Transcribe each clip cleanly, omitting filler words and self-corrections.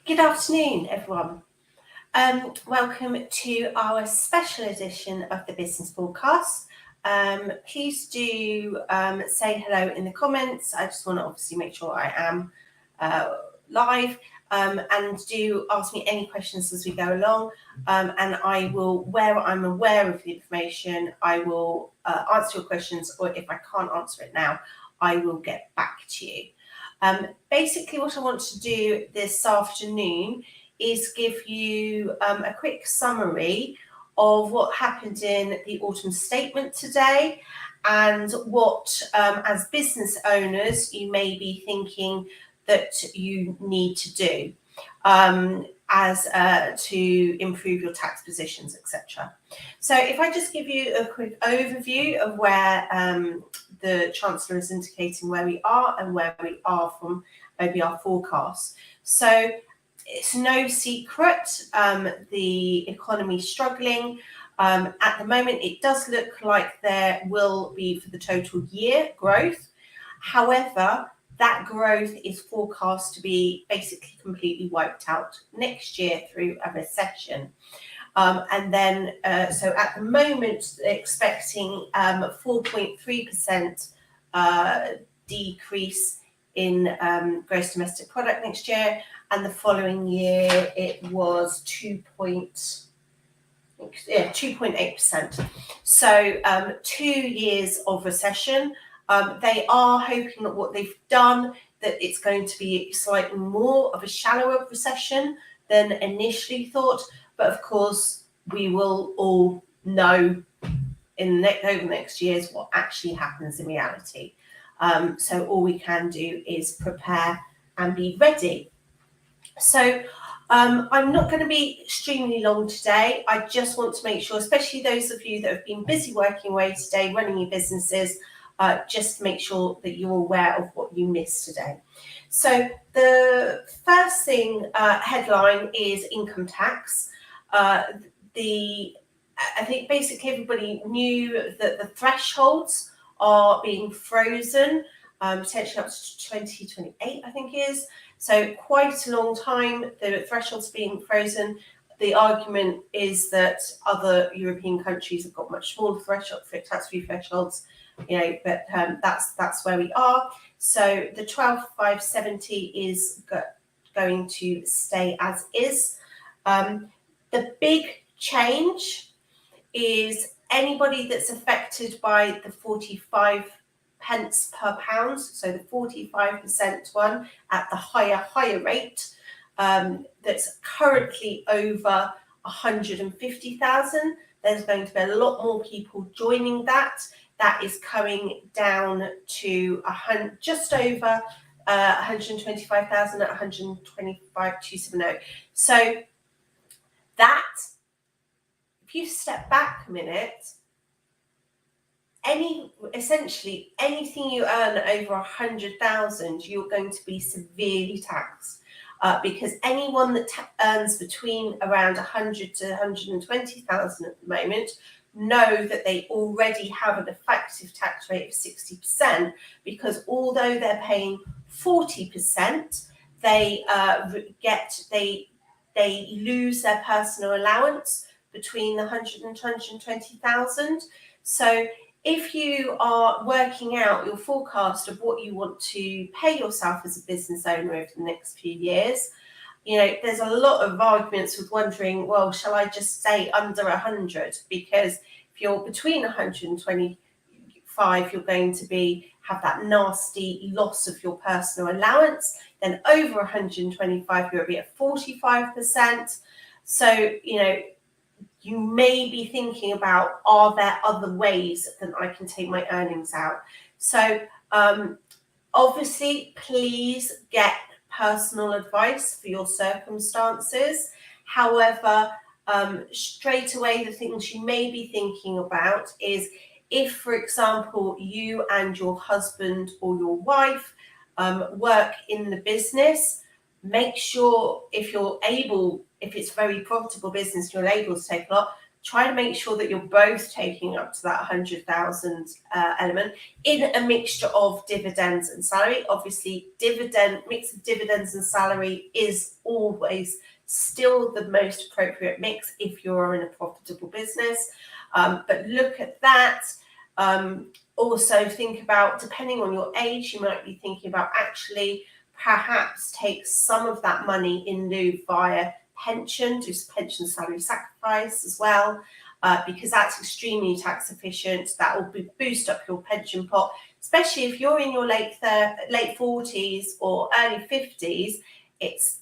Good afternoon, everyone. Welcome to our special edition of the Business Forecast. Please do say hello in the comments. I just want to obviously make sure I am live, and do ask me any questions as we go along. And I will, where I'm aware of the information, I will answer your questions, or if I can't answer it now, I will get back to you. Basically, what I want to do this afternoon is give you a quick summary of what happened in the autumn statement today, and what, as business owners, you may be thinking that you need to do to improve your tax positions, etc. So if I just give you a quick overview of where the Chancellor is indicating where we are and where we are from maybe our forecast. So it's no secret the economy is struggling. At the moment, it does look like there will be, for the total year, growth. However, that growth is forecast to be basically completely wiped out next year through a recession. And then, so at the moment, they're expecting 4.3% decrease in gross domestic product next year, and the following year it was 2.8%. So 2 years of recession. They are hoping that what they've done, that it's going to be slightly more of a shallower recession than initially thought. But of course, we will all know over the next years what actually happens in reality. So all we can do is prepare and be ready. So I'm not going to be extremely long today. I just want to make sure, especially those of you that have been busy working away today, running your businesses, just to make sure that you're aware of what you missed today. So the first thing, headline, is income tax. I think basically everybody knew that the thresholds are being frozen, potentially up to 2028, I think it is. So quite a long time, the thresholds being frozen. The argument is that other European countries have got much smaller tax-free thresholds, but that's where we are. So the 12,570 is going to stay as is. The big change is anybody that's affected by the 45 pence per pound, so the 45% one at the higher rate, that's currently over 150,000. There's going to be a lot more people joining that. That is coming down to just over 125,000 at 125,270. So that, if you step back a minute, essentially anything you earn over 100,000, you're going to be severely taxed, because anyone that earns between around 100 to 120,000 at the moment know that they already have an effective tax rate of 60%, because although they're paying 40%, they lose their personal allowance between the 100 and 120,000. So if you are working out your forecast of what you want to pay yourself as a business owner over the next few years, there's a lot of arguments with wondering, well, shall I just stay under 100? Because if you're between 125, you're going to have that nasty loss of your personal allowance. Then over 125, you'll be at 45%. So, you may be thinking about, are there other ways that I can take my earnings out? So obviously, please get personal advice for your circumstances. However, straight away, the things you may be thinking about is, if, for example, you and your husband or your wife work in the business, make sure if it's very profitable business, you're able to take a lot, try to make sure that you're both taking up to that 100,000 element in a mixture of dividends and salary. Obviously, mix of dividends and salary is always still the most appropriate mix if you're in a profitable business. But look at that. Also think about, depending on your age, you might be thinking about actually perhaps take some of that money in lieu via pension, do some pension salary sacrifice as well, because that's extremely tax efficient. That will boost up your pension pot, especially if you're in your late 40s or early 50s. It's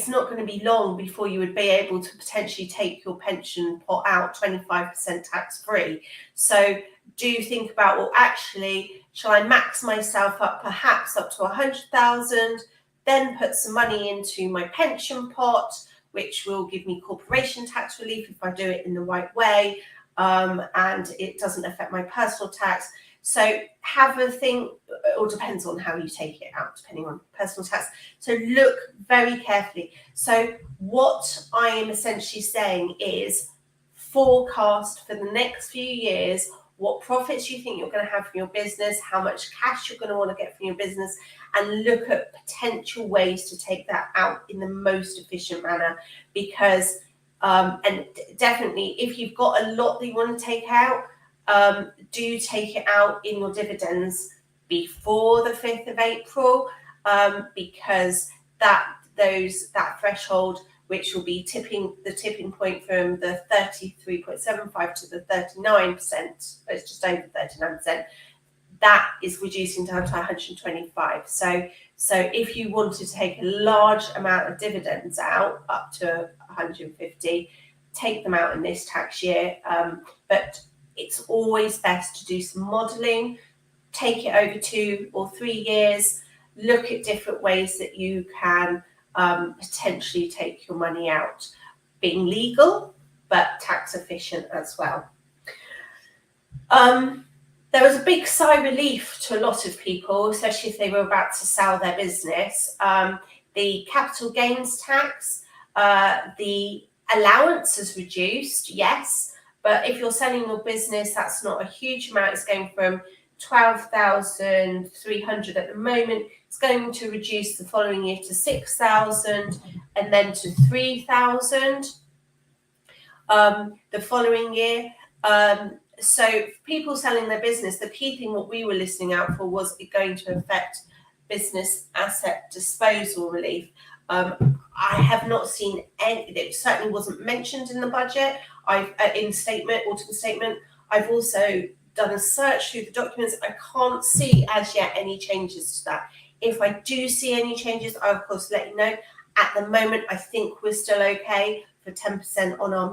not going to be long before you would be able to potentially take your pension pot out 25% tax free. So do think about, well, actually, shall I max myself up perhaps up to 100,000, then put some money into my pension pot, which will give me corporation tax relief if I do it in the right way, and it doesn't affect my personal tax. So have a think, or depends on how you take it out, depending on personal tax. So look very carefully. So what I am essentially saying is forecast for the next few years what profits you think you're going to have from your business, how much cash you're going to want to get from your business, and look at potential ways to take that out in the most efficient manner. Because, and definitely, if you've got a lot that you want to take out, do take it out in your dividends before the 5th of April, because that threshold, which will be the tipping point from the 33.75 to the 39%, it's just over 39%, that is reducing down to 125. So if you wanted to take a large amount of dividends out, up to 150, take them out in this tax year. But it's always best to do some modelling, take it over 2 or 3 years, look at different ways that you can potentially take your money out, being legal but tax efficient as well. There was a big sigh of relief to a lot of people, especially if they were about to sell their business. The capital gains tax, the allowance is reduced, yes, but if you're selling your business, that's not a huge amount. It's going from 12,300 at the moment. It's going to reduce the following year to 6,000 and then to 3,000 the following year. So people selling their business, the key thing what we were listening out for was it going to affect business asset disposal relief. I have not seen any, it certainly wasn't mentioned in the budget. Autumn statement. I've also done a search through the documents. I can't see as yet any changes to that. If I do see any changes, I'll of course let you know. At the moment, I think we're still okay for 10% on our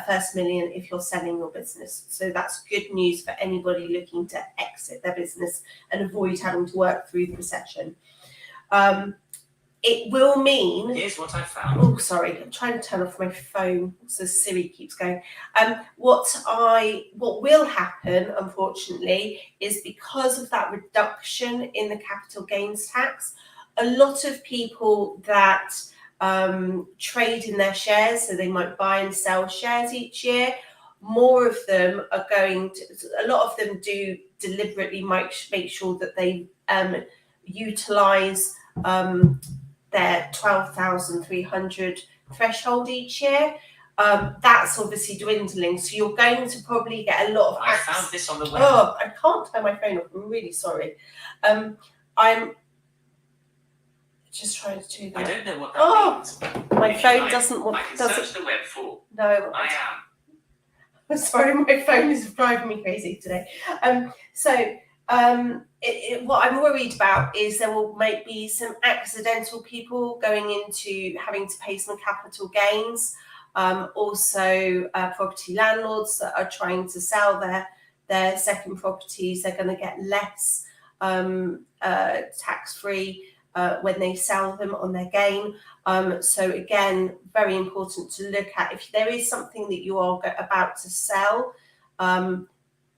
first million if you're selling your business. So that's good news for anybody looking to exit their business and avoid having to work through the recession. It will mean... Here's what I found. Oh, sorry. I'm trying to turn off my phone so Siri keeps going. What will happen, unfortunately, is because of that reduction in the capital gains tax, a lot of people that trade in their shares, so they might buy and sell shares each year, more of them are going to... A lot of them do deliberately make sure that they utilise their 12,300 threshold each year. That's obviously dwindling, so you're going to probably get a lot of... I found this on the web. Oh, I can't turn my phone off. I'm really sorry. I'm just trying to do that. I don't know what that means. My phone doesn't want... I can search the web for... No. I am. I'm sorry, my phone is driving me crazy today. What I'm worried about is there might be some accidental people going into having to pay some capital gains. Also, property landlords that are trying to sell their second properties, they're going to get less tax-free when they sell them on their gain. So again, very important to look at. If there is something that you are about to sell,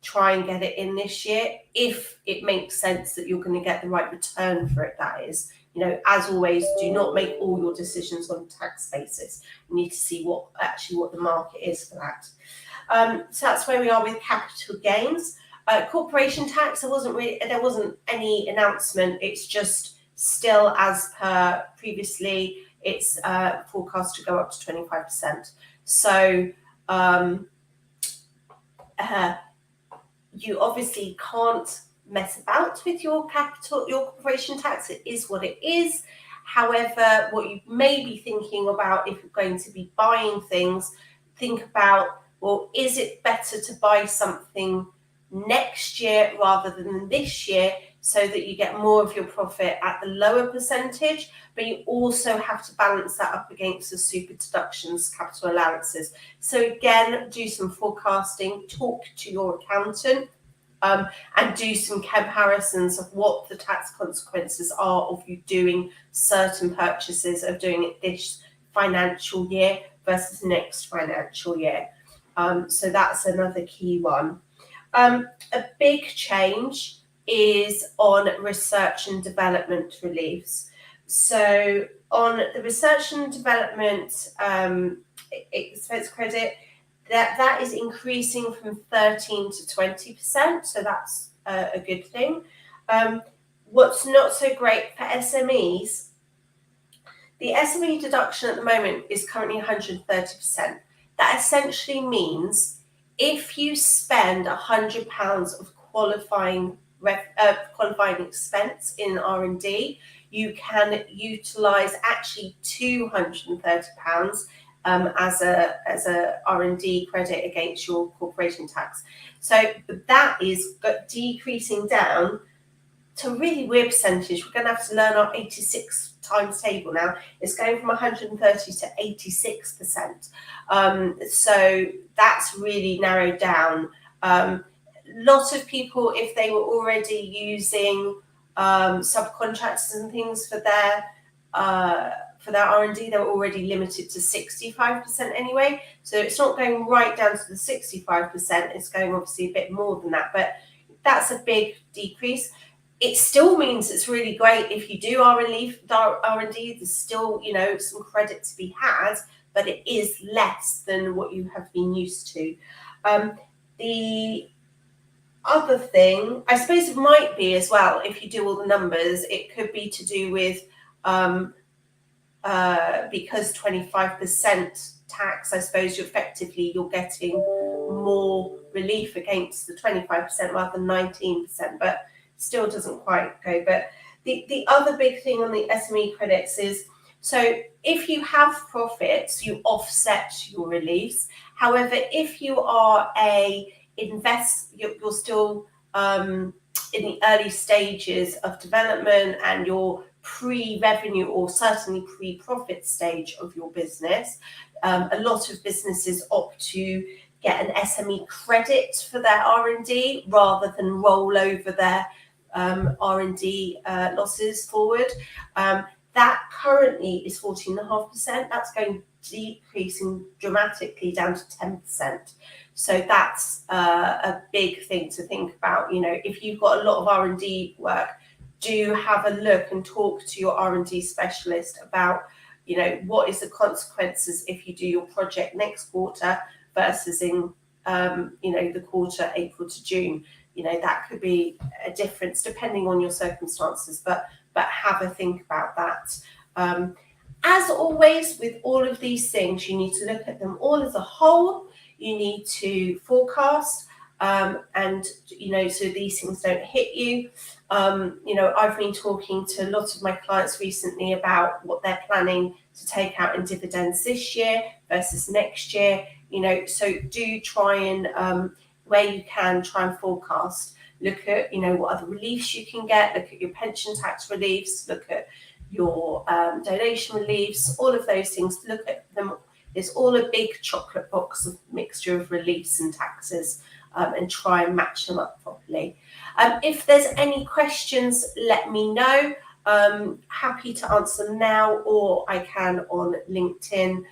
try and get it in this year, if it makes sense that you're going to get the right return for it, that is. as always, do not make all your decisions on a tax basis. You need to see what the market is for that. So that's where we are with capital gains. Corporation tax, there wasn't any announcement. It's just still as per previously. It's forecast to go up to 25%. So you obviously can't mess about with your corporation tax. It is what it is. However, what you may be thinking about if you're going to be buying things, think about, well, is it better to buy something next year rather than this year, so that you get more of your profit at the lower percentage, but you also have to balance that up against the super deductions, capital allowances. So again, do some forecasting, talk to your accountant, and do some comparisons of what the tax consequences are of you doing certain purchases, of doing it this financial year versus next financial year. So that's another key one. A big change is on research and development reliefs. So on the research and development expense credit, that is increasing from 13 to 20%, so that's a good thing. What's not so great for SMEs, the SME deduction at the moment is currently 130%. That essentially means if you spend £100 of qualifying expense in R&D, you can utilise actually £230 as a R&D credit against your corporation tax. So that is decreasing down to a really weird percentage. We're going to have to learn our 86 times table now. It's going from 130 to 86%. So that's really narrowed down. Lots of people, if they were already using subcontractors and things for their R&D, they were already limited to 65% anyway. So it's not going right down to the 65%. It's going obviously a bit more than that, but that's a big decrease. It still means it's really great if you do R&D. There's still, some credit to be had, but it is less than what you have been used to. The other thing, I suppose it might be as well, if you do all the numbers, it could be to do with because 25% tax, I suppose you're getting more relief against the 25% rather than 19%, but still doesn't quite go. But the other big thing on the SME credits is, so if you have profits, you offset your reliefs. However, if you are you're still in the early stages of development and you're pre-revenue or certainly pre-profit stage of your business, a lot of businesses opt to get an SME credit for their R&D rather than roll over their R&D losses forward. That currently is 14.5%. That's going decreasing dramatically down to 10%. So that's a big thing to think about. If you've got a lot of R&D work, do have a look and talk to your R&D specialist about, what is the consequences if you do your project next quarter versus in, the quarter April to June. That could be a difference depending on your circumstances, but have a think about that. As always, with all of these things, you need to look at them all as a whole. You need to forecast, and so these things don't hit you. I've been talking to a lot of my clients recently about what they're planning to take out in dividends this year versus next year. So do try and where you can, try and forecast. Look at what other reliefs you can get. Look at your pension tax reliefs. Look at your donation reliefs. All of those things. Look at them. It's all a big chocolate box of mixture of reliefs and taxes, and try and match them up properly. If there's any questions, let me know. Happy to answer them now, or I can on LinkedIn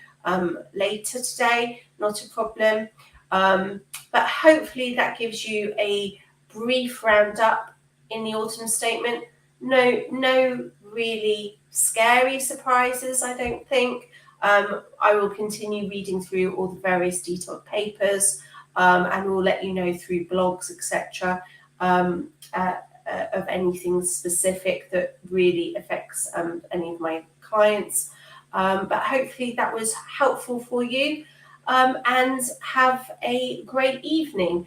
later today. Not a problem. But hopefully that gives you a brief roundup in the autumn statement. no really scary surprises, I don't think. I will continue reading through all the various detailed papers, and we'll let you know through blogs, etc., of anything specific that really affects any of my clients. But hopefully that was helpful for you, and have a great evening.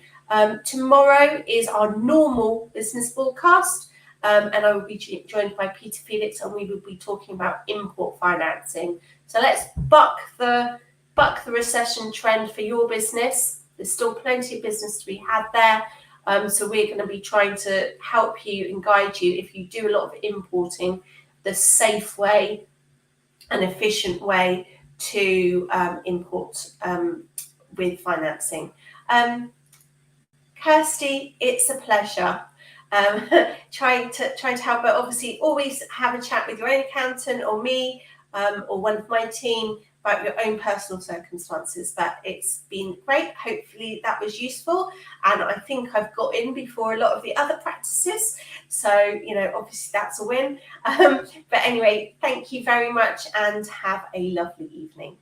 Tomorrow is our normal business broadcast. And I will be joined by Peter Felix, and we will be talking about import financing. So let's buck the recession trend for your business. There's still plenty of business to be had there. So we're going to be trying to help you and guide you, if you do a lot of importing, the safe way and efficient way to import with financing. Kirsty, it's a pleasure. Trying to help, but obviously always have a chat with your own accountant or me, or one of my team, about your own personal circumstances. But it's been great. Hopefully that was useful, and I think I've got in before a lot of the other practices, so obviously that's a win. But anyway, thank you very much and have a lovely evening.